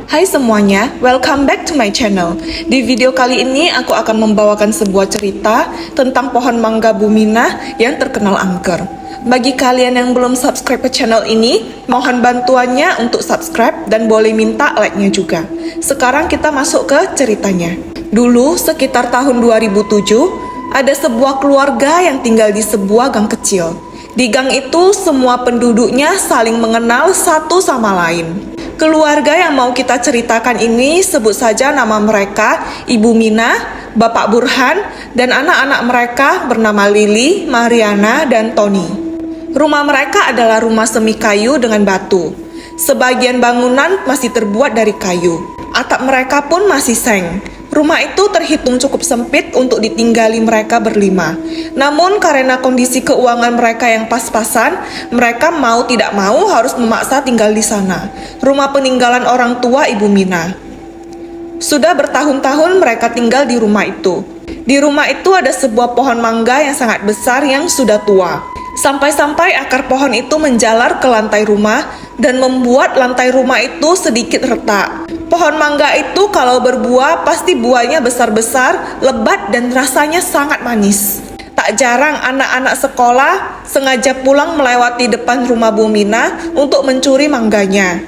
Hai semuanya, welcome back to my channel. Di video kali ini aku akan membawakan sebuah cerita tentang pohon mangga Bumina yang terkenal angker. Bagi kalian yang belum subscribe ke channel ini, mohon bantuannya untuk subscribe dan boleh minta like-nya juga. Sekarang kita masuk ke ceritanya. Dulu, sekitar tahun 2007, ada sebuah keluarga yang tinggal di sebuah gang kecil. Di gang itu, semua penduduknya saling mengenal satu sama lain. Keluarga yang mau kita ceritakan ini sebut saja nama mereka Ibu Mina, Bapak Burhan, dan anak-anak mereka bernama Lili, Mariana, dan Tony. Rumah mereka adalah rumah semi kayu dengan batu. Sebagian bangunan masih terbuat dari kayu. Atap mereka pun masih seng. Rumah itu terhitung cukup sempit untuk ditinggali mereka berlima. Namun karena kondisi keuangan mereka yang pas-pasan, mereka mau tidak mau harus memaksa tinggal di sana. Rumah peninggalan orang tua Ibu Mina. Sudah bertahun-tahun mereka tinggal di rumah itu. Di rumah itu ada sebuah pohon mangga yang sangat besar yang sudah tua. Sampai-sampai akar pohon itu menjalar ke lantai rumah dan membuat lantai rumah itu sedikit retak. Pohon mangga itu kalau berbuah pasti buahnya besar-besar, lebat dan rasanya sangat manis. Tak jarang anak-anak sekolah sengaja pulang melewati depan rumah Bumina untuk mencuri mangganya.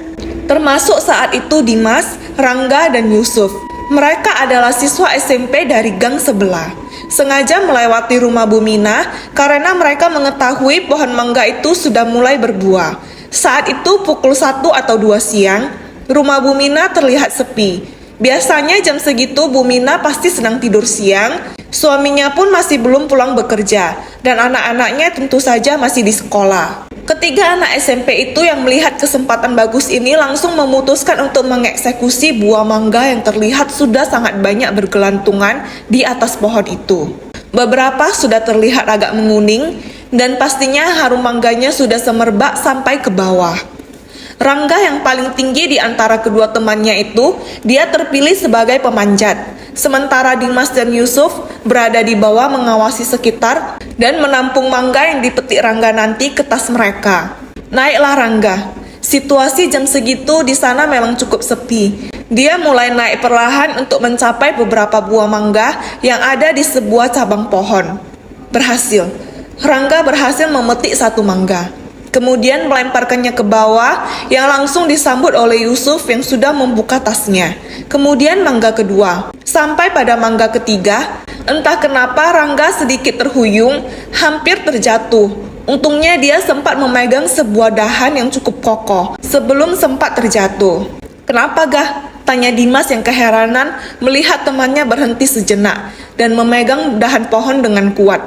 Termasuk saat itu Dimas, Rangga dan Yusuf. Mereka adalah siswa SMP dari gang sebelah. Sengaja melewati rumah Bumina karena mereka mengetahui pohon mangga itu sudah mulai berbuah. Saat itu pukul 1 atau 2 siang, rumah Bumina terlihat sepi. Biasanya jam segitu Bumina pasti sedang tidur siang, suaminya pun masih belum pulang bekerja, dan anak-anaknya tentu saja masih di sekolah. Ketiga anak SMP itu yang melihat kesempatan bagus ini langsung memutuskan untuk mengeksekusi buah mangga yang terlihat sudah sangat banyak bergelantungan di atas pohon itu. Beberapa sudah terlihat agak menguning, dan pastinya harum mangganya sudah semerbak sampai ke bawah. Rangga yang paling tinggi di antara kedua temannya itu, dia terpilih sebagai pemanjat. Sementara Dimas dan Yusuf berada di bawah mengawasi sekitar dan menampung mangga yang dipetik Rangga nanti ke tas mereka. Naiklah Rangga. Situasi jam segitu di sana memang cukup sepi. Dia mulai naik perlahan untuk mencapai beberapa buah mangga yang ada di sebuah cabang pohon. Berhasil. Rangga berhasil memetik satu mangga. Kemudian melemparkannya ke bawah yang langsung disambut oleh Yusuf yang sudah membuka tasnya. Kemudian mangga kedua. Sampai pada mangga ketiga, entah kenapa Rangga sedikit terhuyung, hampir terjatuh. Untungnya dia sempat memegang sebuah dahan yang cukup kokoh sebelum sempat terjatuh. "Kenapa Gah?" tanya Dimas yang keheranan melihat temannya berhenti sejenak dan memegang dahan pohon dengan kuat.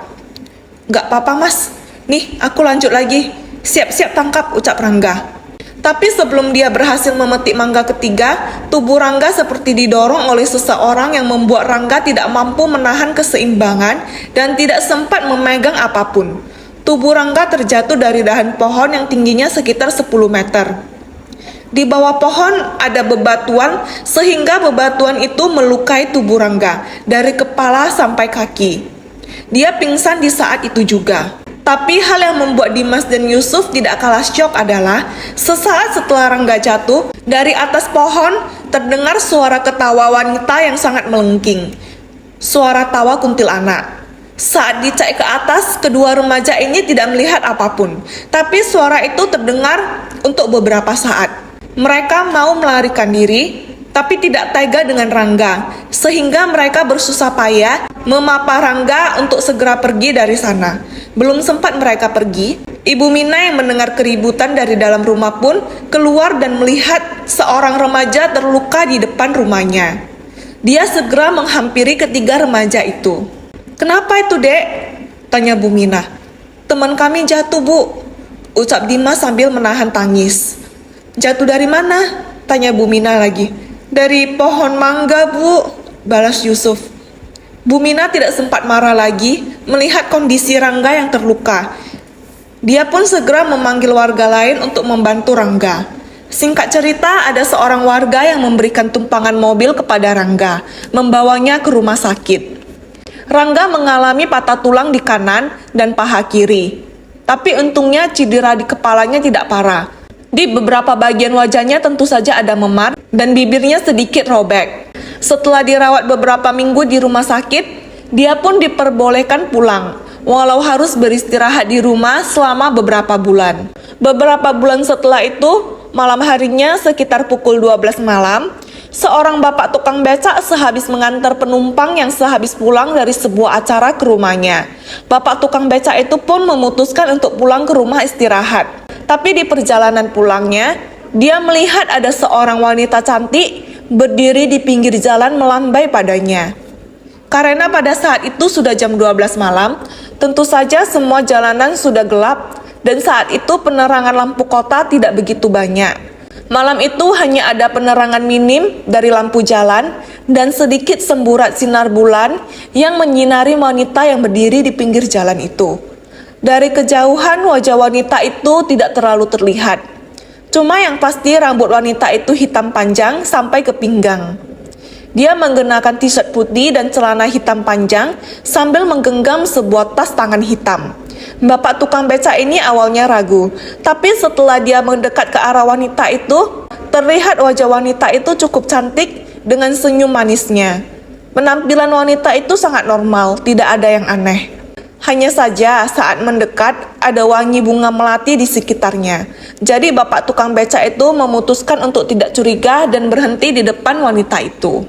"Gak apa-apa Mas, nih aku lanjut lagi." "Siap-siap tangkap," ucap Rangga. Tapi sebelum dia berhasil memetik mangga ketiga, tubuh Rangga seperti didorong oleh seseorang yang membuat Rangga tidak mampu menahan keseimbangan dan tidak sempat memegang apapun. Tubuh Rangga terjatuh dari dahan pohon yang tingginya sekitar 10 meter. Di bawah pohon ada bebatuan sehingga bebatuan itu melukai tubuh Rangga dari kepala sampai kaki. Dia pingsan di saat itu juga. Tapi hal yang membuat Dimas dan Yusuf tidak kalah syok adalah sesaat setelah Rangga jatuh, dari atas pohon terdengar suara ketawa wanita yang sangat melengking. Suara tawa kuntilanak. Saat dicek ke atas, kedua remaja ini tidak melihat apapun. Tapi suara itu terdengar untuk beberapa saat. Mereka mau melarikan diri, tapi tidak tega dengan Rangga, sehingga mereka bersusah payah memapa Rangga untuk segera pergi dari sana. Belum sempat mereka pergi, Ibu Mina yang mendengar keributan dari dalam rumah pun keluar dan melihat seorang remaja terluka di depan rumahnya. Dia segera menghampiri ketiga remaja itu. "Kenapa itu, Dek?" tanya Bu Mina. "Teman kami jatuh, Bu," ucap Dimas sambil menahan tangis. "Jatuh dari mana?" tanya Bu Mina lagi. "Dari pohon mangga, Bu," balas Yusuf. Bu Mina tidak sempat marah lagi melihat kondisi Rangga yang terluka. Dia pun segera memanggil warga lain untuk membantu Rangga. Singkat cerita, ada seorang warga yang memberikan tumpangan mobil kepada Rangga, membawanya ke rumah sakit. Rangga mengalami patah tulang di kanan dan paha kiri. Tapi untungnya cedera di kepalanya tidak parah. Di beberapa bagian wajahnya tentu saja ada memar dan bibirnya sedikit robek. Setelah dirawat beberapa minggu di rumah sakit, dia pun diperbolehkan pulang, walau harus beristirahat di rumah selama beberapa bulan. Beberapa bulan setelah itu, malam harinya sekitar pukul 12 malam, seorang bapak tukang becak sehabis mengantar penumpang yang sehabis pulang dari sebuah acara ke rumahnya. Bapak tukang becak itu pun memutuskan untuk pulang ke rumah istirahat. Tapi di perjalanan pulangnya, dia melihat ada seorang wanita cantik berdiri di pinggir jalan melambai padanya. Karena pada saat itu sudah jam 12 malam, tentu saja semua jalanan sudah gelap dan saat itu penerangan lampu kota tidak begitu banyak. Malam itu hanya ada penerangan minim dari lampu jalan dan sedikit semburat sinar bulan yang menyinari wanita yang berdiri di pinggir jalan itu. Dari kejauhan wajah wanita itu tidak terlalu terlihat. Cuma yang pasti rambut wanita itu hitam panjang sampai ke pinggang. Dia mengenakan t-shirt putih dan celana hitam panjang sambil menggenggam sebuah tas tangan hitam. Bapak tukang becak ini awalnya ragu, tapi setelah dia mendekat ke arah wanita itu, terlihat wajah wanita itu cukup cantik dengan senyum manisnya. Penampilan wanita itu sangat normal, tidak ada yang aneh. Hanya saja saat mendekat ada wangi bunga melati di sekitarnya. Jadi bapak tukang becak itu memutuskan untuk tidak curiga dan berhenti di depan wanita itu.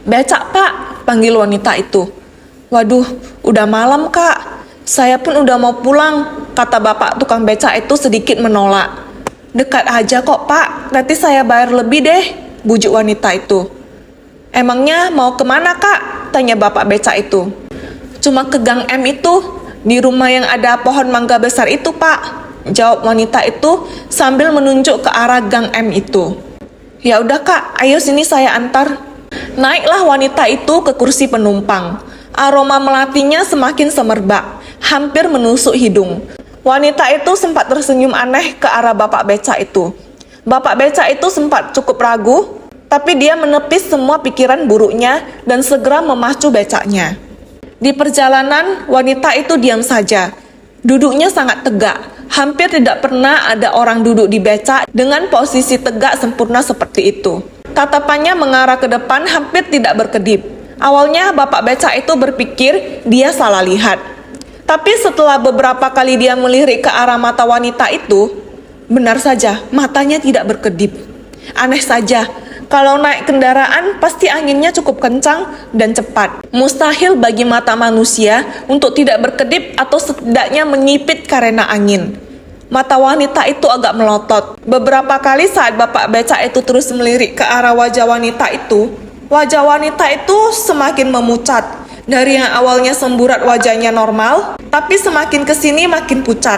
"Becak pak," panggil wanita itu. "Waduh, udah malam kak. Saya pun udah mau pulang," kata bapak tukang becak itu sedikit menolak. "Dekat aja kok pak, nanti saya bayar lebih deh," bujuk wanita itu. "Emangnya mau kemana kak?" tanya bapak becak itu. "Cuma ke Gang M itu, di rumah yang ada pohon mangga besar itu pak," jawab wanita itu sambil menunjuk ke arah Gang M itu. "Ya udah kak, ayo sini saya antar." Naiklah wanita itu ke kursi penumpang. Aroma melatinya semakin semerbak, hampir menusuk hidung. Wanita itu sempat tersenyum aneh ke arah bapak becak itu. Bapak becak itu sempat cukup ragu, tapi dia menepis semua pikiran buruknya dan segera memacu becaknya. Di perjalanan, wanita itu diam saja. Duduknya sangat tegak. Hampir tidak pernah ada orang duduk di becak dengan posisi tegak sempurna seperti itu. Tatapannya mengarah ke depan hampir tidak berkedip. Awalnya bapak becak itu berpikir dia salah lihat. Tapi setelah beberapa kali dia melirik ke arah mata wanita itu, benar saja matanya tidak berkedip. Aneh saja, kalau naik kendaraan pasti anginnya cukup kencang dan cepat. Mustahil bagi mata manusia untuk tidak berkedip atau setidaknya menyipit karena angin. Mata wanita itu agak melotot. Beberapa kali saat bapak becak itu terus melirik ke arah wajah wanita itu, wajah wanita itu semakin memucat. Dari yang awalnya semburat wajahnya normal, tapi semakin kesini makin pucat.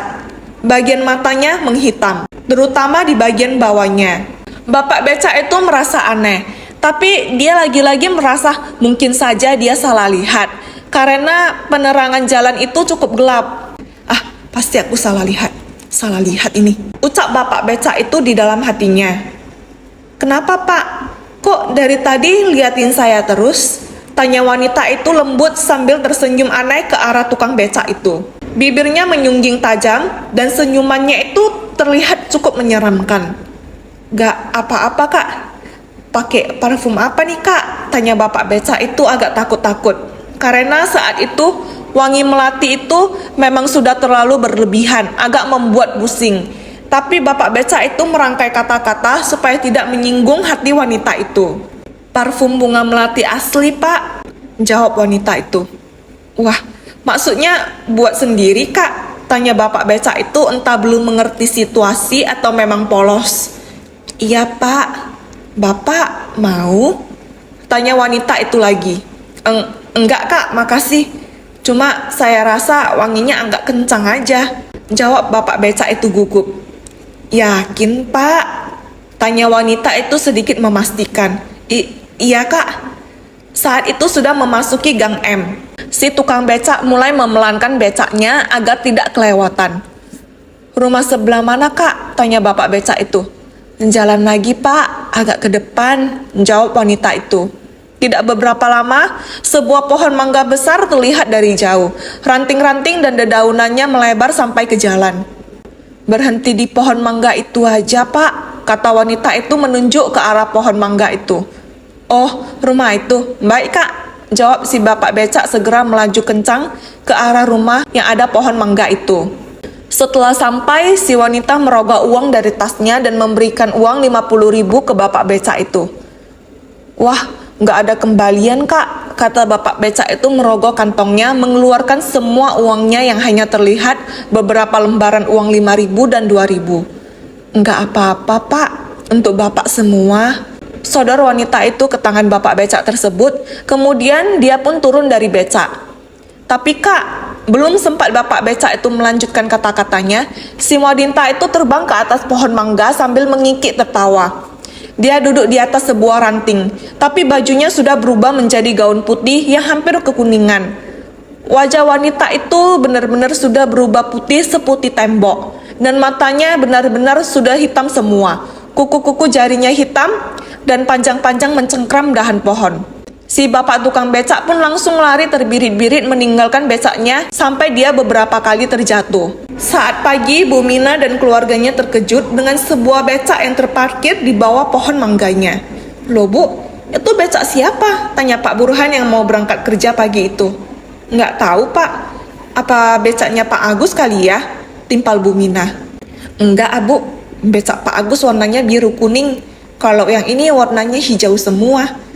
Bagian matanya menghitam, terutama di bagian bawahnya. Bapak becak itu merasa aneh, tapi dia lagi-lagi merasa mungkin saja dia salah lihat, karena penerangan jalan itu cukup gelap. "Ah, pasti aku salah lihat ini," ucap bapak becak itu di dalam hatinya. "Kenapa pak? Kok dari tadi liatin saya terus?" tanya wanita itu lembut sambil tersenyum aneh ke arah tukang becak itu. Bibirnya menyungging tajam dan senyumannya itu terlihat cukup menyeramkan. "Gak apa-apa kak. Pakai parfum apa nih kak?" tanya bapak becak itu agak takut-takut. Karena saat itu wangi melati itu memang sudah terlalu berlebihan, agak membuat pusing. Tapi bapak becak itu merangkai kata-kata supaya tidak menyinggung hati wanita itu. "Parfum bunga melati asli pak," jawab wanita itu. "Wah, maksudnya buat sendiri kak?" tanya bapak becak itu entah belum mengerti situasi atau memang polos. "Iya pak, bapak mau?" tanya wanita itu lagi. Enggak kak, makasih. Cuma saya rasa wanginya agak kencang aja," jawab bapak becak itu gugup. "Yakin pak?" tanya wanita itu sedikit memastikan. Iya kak." Saat itu sudah memasuki Gang M. Si tukang becak mulai memelankan becaknya agar tidak kelewatan. "Rumah sebelah mana kak?" tanya bapak becak itu. "Jalan lagi pak, agak ke depan," jawab wanita itu. Tidak beberapa lama, sebuah pohon mangga besar terlihat dari jauh. Ranting-ranting dan dedaunannya melebar sampai ke jalan. Berhenti di pohon mangga itu aja, Pak, kata wanita itu menunjuk ke arah pohon mangga itu. Oh, rumah itu. Baik, Kak, jawab si bapak becak segera melaju kencang ke arah rumah yang ada pohon mangga itu. Setelah sampai, si wanita merogoh uang dari tasnya dan memberikan uang 50.000 ke bapak becak itu. Wah, nggak ada kembalian, Kak, kata bapak becak itu merogoh kantongnya, mengeluarkan semua uangnya yang hanya terlihat beberapa lembaran uang 5.000 dan 2.000. Nggak apa-apa, Pak, untuk bapak semua. Sodor wanita itu ke tangan bapak becak tersebut, kemudian dia pun turun dari becak. Tapi Kak, belum sempat bapak becak itu melanjutkan kata-katanya, si wanita itu terbang ke atas pohon mangga sambil mengikik tertawa. Dia duduk di atas sebuah ranting, tapi bajunya sudah berubah menjadi gaun putih yang hampir kekuningan. Wajah wanita itu benar-benar sudah berubah putih seputih tembok, dan matanya benar-benar sudah hitam semua. Kuku-kuku jarinya hitam dan panjang-panjang mencengkram dahan pohon. Si bapak tukang becak pun langsung lari terbirit-birit meninggalkan becaknya sampai dia beberapa kali terjatuh. Saat pagi, Bu Mina dan keluarganya terkejut dengan sebuah becak yang terparkir di bawah pohon mangganya. Loh Bu, itu becak siapa? Tanya Pak Burhan yang mau berangkat kerja pagi itu. Nggak tahu Pak, apa becaknya Pak Agus kali ya? Timpal Bu Mina. Enggak Bu, becak Pak Agus warnanya biru kuning. Kalau yang ini warnanya hijau semua.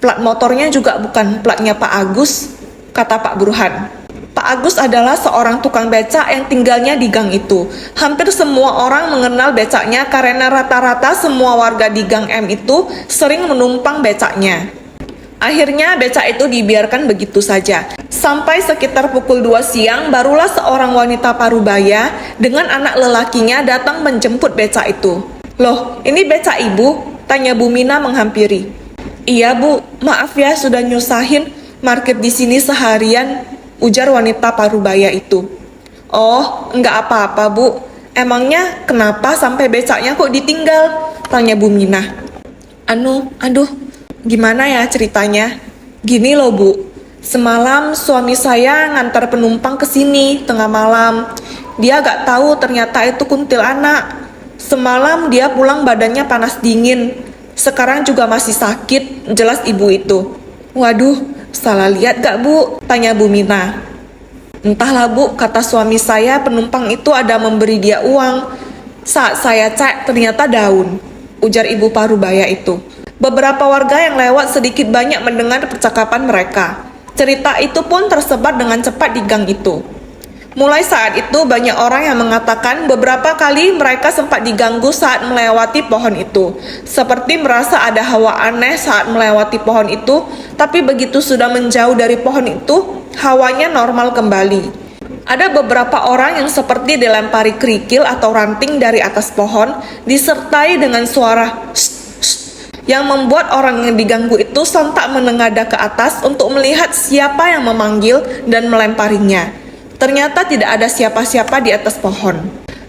Plat motornya juga bukan platnya Pak Agus, kata Pak Burhan. Pak Agus adalah seorang tukang becak yang tinggalnya di gang itu. Hampir semua orang mengenal becaknya karena rata-rata semua warga di gang M itu sering menumpang becaknya. Akhirnya becak itu dibiarkan begitu saja. Sampai sekitar pukul 2 siang barulah seorang wanita parubaya dengan anak lelakinya datang menjemput becak itu. Loh, ini becak ibu? Tanya Bu Mina menghampiri. Iya Bu, maaf ya sudah nyusahin market di sini seharian, ujar wanita parubaya itu. Oh, enggak apa-apa Bu. Emangnya kenapa sampai becaknya kok ditinggal? Tanya Bu Mina. Aduh, gimana ya ceritanya? Gini loh Bu, semalam suami saya ngantar penumpang ke sini tengah malam. Dia gak tahu ternyata itu kuntilanak. Semalam dia pulang badannya panas dingin. Sekarang juga masih sakit, jelas ibu itu. Waduh, salah lihat gak Bu? Tanya Bu Mina. Entahlah Bu, kata suami saya penumpang itu ada memberi dia uang. Saat saya cek ternyata daun, ujar ibu parubaya itu. Beberapa warga yang lewat sedikit banyak mendengar percakapan mereka. Cerita itu pun tersebar dengan cepat di gang itu. Mulai saat itu banyak orang yang mengatakan beberapa kali mereka sempat diganggu saat melewati pohon itu. Seperti merasa ada hawa aneh saat melewati pohon itu, tapi begitu sudah menjauh dari pohon itu, hawanya normal kembali. Ada beberapa orang yang seperti dilempari kerikil atau ranting dari atas pohon, disertai dengan suara yang membuat orang yang diganggu itu sontak menengadah ke atas untuk melihat siapa yang memanggil dan melemparinya. Ternyata tidak ada siapa-siapa di atas pohon.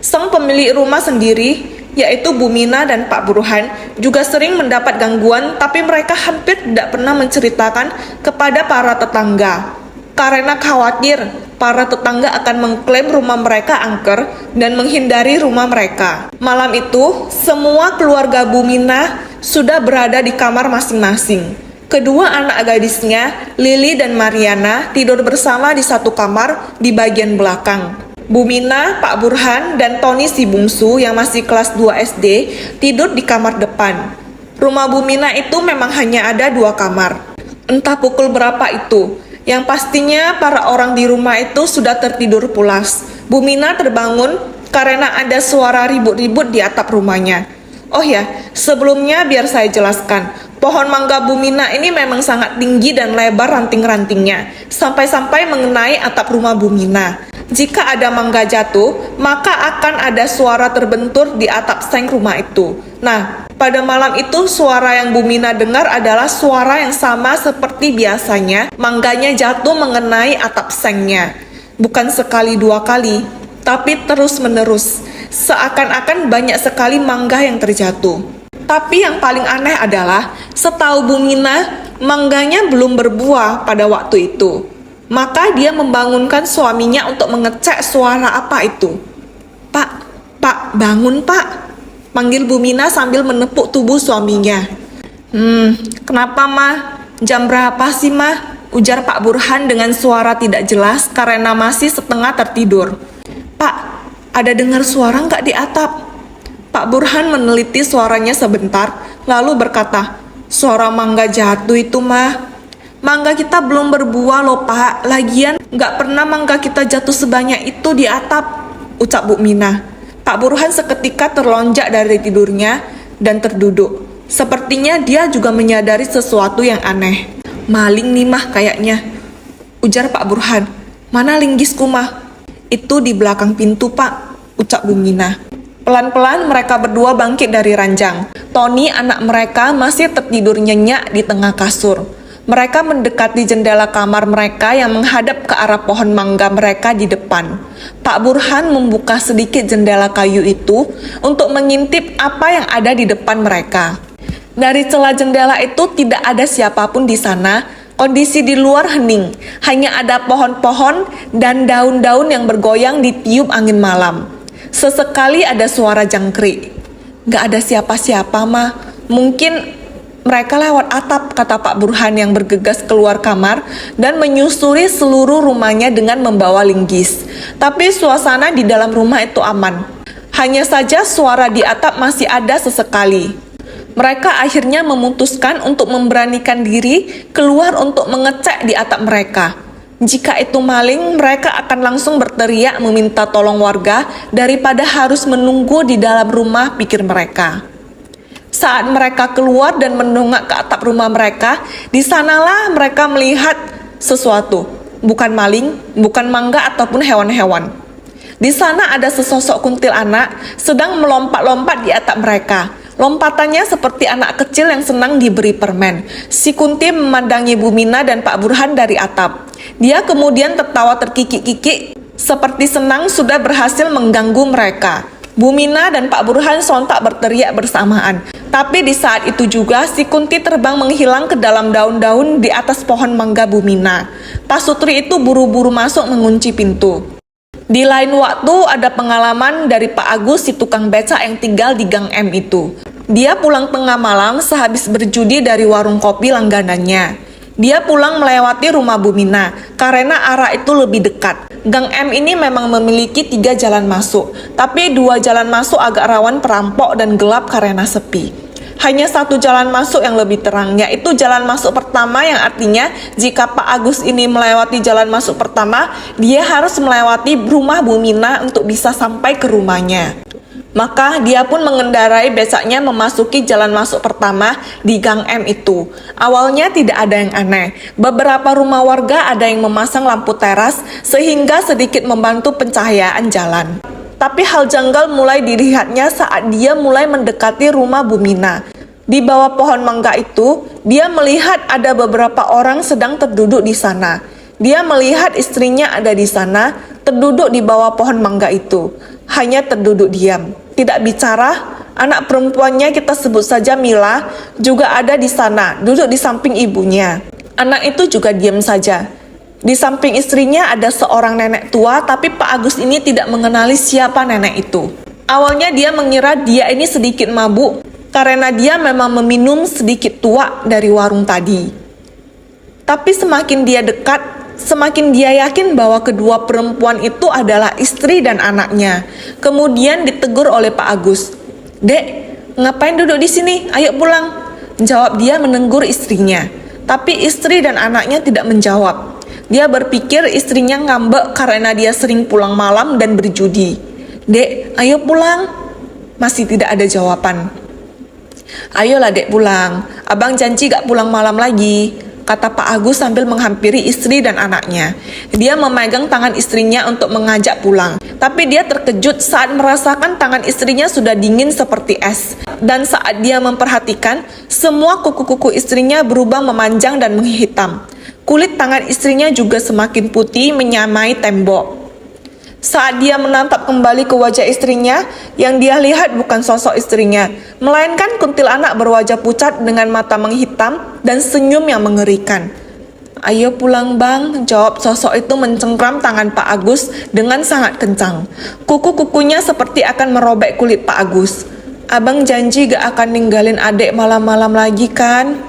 Sang pemilik rumah sendiri, yaitu Bu Mina dan Pak Burhan, juga sering mendapat gangguan, tapi mereka hampir tidak pernah menceritakan kepada para tetangga. Karena khawatir, para tetangga akan mengklaim rumah mereka angker dan menghindari rumah mereka. Malam itu, semua keluarga Bu Mina sudah berada di kamar masing-masing. Kedua anak gadisnya, Lili dan Mariana, tidur bersama di satu kamar di bagian belakang. Bu Mina, Pak Burhan, dan Tony si bungsu yang masih kelas 2 SD tidur di kamar depan. Rumah Bu Mina itu memang hanya ada 2 kamar. Entah pukul berapa itu, yang pastinya para orang di rumah itu sudah tertidur pulas. Bu Mina terbangun karena ada suara ribut-ribut di atap rumahnya. Oh ya, sebelumnya biar saya jelaskan. Pohon mangga Bu Mina ini memang sangat tinggi dan lebar ranting-rantingnya, sampai-sampai mengenai atap rumah Bu Mina. Jika ada mangga jatuh, maka akan ada suara terbentur di atap seng rumah itu. Nah, pada malam itu suara yang Bu Mina dengar adalah suara yang sama seperti biasanya, mangganya jatuh mengenai atap sengnya. Bukan sekali 2 kali, tapi terus-menerus. Seakan-akan banyak sekali mangga yang terjatuh. Tapi yang paling aneh adalah, setahu Bu Mina, mangganya belum berbuah pada waktu itu. Maka dia membangunkan suaminya untuk mengecek suara apa itu. Pak, Pak, bangun Pak, panggil Bu Mina sambil menepuk tubuh suaminya. Kenapa mah? Jam berapa sih mah? Ujar Pak Burhan dengan suara tidak jelas karena masih setengah tertidur. Pak, ada dengar suara nggak di atap? Pak Burhan meneliti suaranya sebentar, lalu berkata, suara mangga jatuh itu mah. Mangga kita belum berbuah loh Pak, lagian nggak pernah mangga kita jatuh sebanyak itu di atap, ucap Bu Mina. Pak Burhan seketika terlonjak dari tidurnya dan terduduk. Sepertinya dia juga menyadari sesuatu yang aneh. Maling nih mah kayaknya, ujar Pak Burhan. Mana linggisku mah? Itu di belakang pintu Pak, ucap Bu Mina. Pelan-pelan mereka berdua bangkit dari ranjang. Tony, anak mereka, masih tertidur nyenyak di tengah kasur. Mereka mendekati jendela kamar mereka yang menghadap ke arah pohon mangga mereka di depan. Pak Burhan membuka sedikit jendela kayu itu untuk mengintip apa yang ada di depan mereka. Dari celah jendela itu tidak ada siapapun di sana. Kondisi di luar hening, hanya ada pohon-pohon dan daun-daun yang bergoyang ditiup angin malam. Sesekali ada suara jangkrik. Gak ada siapa-siapa mah. Mungkin mereka lewat atap, kata Pak Burhan yang bergegas keluar kamar dan menyusuri seluruh rumahnya dengan membawa linggis. Tapi suasana di dalam rumah itu aman. Hanya saja suara di atap masih ada sesekali. Mereka akhirnya memutuskan untuk memberanikan diri keluar untuk mengecek di atap mereka. Jika itu maling, mereka akan langsung berteriak meminta tolong warga daripada harus menunggu di dalam rumah, pikir mereka. Saat mereka keluar dan mendongak ke atap rumah mereka, di sanalah mereka melihat sesuatu. Bukan maling, bukan mangga ataupun hewan-hewan. Di sana ada sesosok kuntilanak sedang melompat-lompat di atap mereka. Lompatannya seperti anak kecil yang senang diberi permen. Si Kunti memandangi Bu Mina dan Pak Burhan dari atap. Dia kemudian tertawa terkikik-kikik seperti senang sudah berhasil mengganggu mereka. Bu Mina dan Pak Burhan sontak berteriak bersamaan. Tapi di saat itu juga si Kunti terbang menghilang ke dalam daun-daun di atas pohon mangga Bu Mina. Pak Sutri itu buru-buru masuk mengunci pintu. Di lain waktu ada pengalaman dari Pak Agus si tukang becak yang tinggal di Gang M itu. Dia pulang tengah malam sehabis berjudi dari warung kopi langganannya. Dia pulang melewati rumah Bu Mina karena arah itu lebih dekat. Gang M ini memang memiliki 3 jalan masuk, tapi 2 jalan masuk agak rawan perampok dan gelap karena sepi. Hanya 1 jalan masuk yang lebih terang, yaitu jalan masuk pertama, yang artinya jika Pak Agus ini melewati jalan masuk pertama, dia harus melewati rumah Bu Mina untuk bisa sampai ke rumahnya. Maka dia pun mengendarai becaknya memasuki jalan masuk pertama di Gang M itu. Awalnya tidak ada yang aneh. Beberapa rumah warga ada yang memasang lampu teras sehingga sedikit membantu pencahayaan jalan. Tapi hal janggal mulai dilihatnya saat dia mulai mendekati rumah Bu Mina. Di bawah pohon mangga itu, dia melihat ada beberapa orang sedang terduduk di sana. Dia melihat istrinya ada di sana, terduduk di bawah pohon mangga itu. Hanya terduduk diam, tidak bicara. Anak perempuannya, kita sebut saja Mila, juga ada di sana, duduk di samping ibunya. Anak itu juga diam saja. Di samping istrinya ada seorang nenek tua, tapi Pak Agus ini tidak mengenali siapa nenek itu. Awalnya dia mengira dia ini sedikit mabuk, karena dia memang meminum sedikit tua dari warung tadi. Tapi semakin dia dekat, semakin dia yakin bahwa kedua perempuan itu adalah istri dan anaknya. Kemudian ditegur oleh Pak Agus. "Dek, ngapain duduk di sini? Ayo pulang," jawab dia menegur istrinya. Tapi istri dan anaknya tidak menjawab. Dia berpikir istrinya ngambek karena dia sering pulang malam dan berjudi. "Dek, ayo pulang." Masih tidak ada jawaban. "Ayolah dek pulang, abang janji gak pulang malam lagi," kata Pak Agus sambil menghampiri istri dan anaknya. Dia memegang tangan istrinya untuk mengajak pulang. Tapi dia terkejut saat merasakan tangan istrinya sudah dingin seperti es. Dan saat dia memperhatikan, semua kuku-kuku istrinya berubah memanjang dan menghitam. Kulit tangan istrinya juga semakin putih menyamai tembok. Saat dia menatap kembali ke wajah istrinya, yang dia lihat bukan sosok istrinya, melainkan kuntilanak berwajah pucat dengan mata menghitam dan senyum yang mengerikan. "Ayo pulang bang," jawab sosok itu mencengkram tangan Pak Agus dengan sangat kencang. Kuku-kukunya seperti akan merobek kulit Pak Agus. "Abang janji gak akan ninggalin adik malam-malam lagi kan?"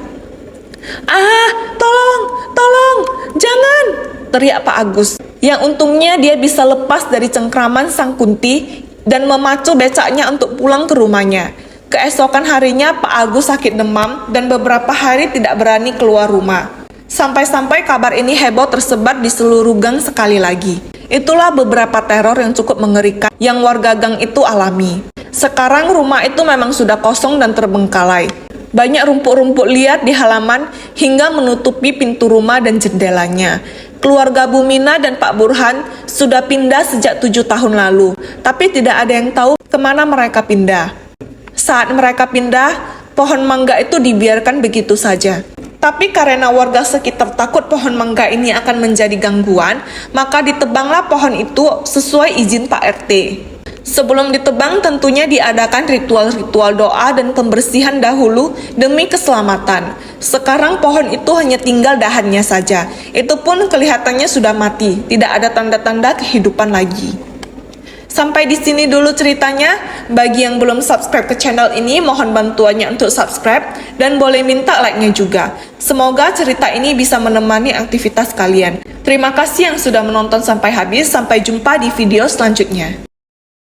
"Ah, tolong, jangan!" teriak Pak Agus. Yang untungnya dia bisa lepas dari cengkraman Sang Kunti dan memacu becaknya untuk pulang ke rumahnya. Keesokan harinya Pak Agus sakit demam dan beberapa hari tidak berani keluar rumah. Sampai-sampai kabar ini heboh tersebar di seluruh gang sekali lagi. Itulah beberapa teror yang cukup mengerikan yang warga gang itu alami. Sekarang rumah itu memang sudah kosong dan terbengkalai. Banyak rumput-rumput liar di halaman hingga menutupi pintu rumah dan jendelanya. Keluarga Bumina dan Pak Burhan sudah pindah sejak 7 tahun lalu, tapi tidak ada yang tahu kemana mereka pindah. Saat mereka pindah, pohon mangga itu dibiarkan begitu saja. Tapi karena warga sekitar takut pohon mangga ini akan menjadi gangguan, maka ditebanglah pohon itu sesuai izin Pak RT. Sebelum ditebang tentunya diadakan ritual-ritual doa dan pembersihan dahulu demi keselamatan. Sekarang pohon itu hanya tinggal dahannya saja. Itu pun kelihatannya sudah mati, tidak ada tanda-tanda kehidupan lagi. Sampai di sini dulu ceritanya. Bagi yang belum subscribe ke channel ini, mohon bantuannya untuk subscribe dan boleh minta like-nya juga. Semoga cerita ini bisa menemani aktivitas kalian. Terima kasih yang sudah menonton sampai habis. Sampai jumpa di video selanjutnya.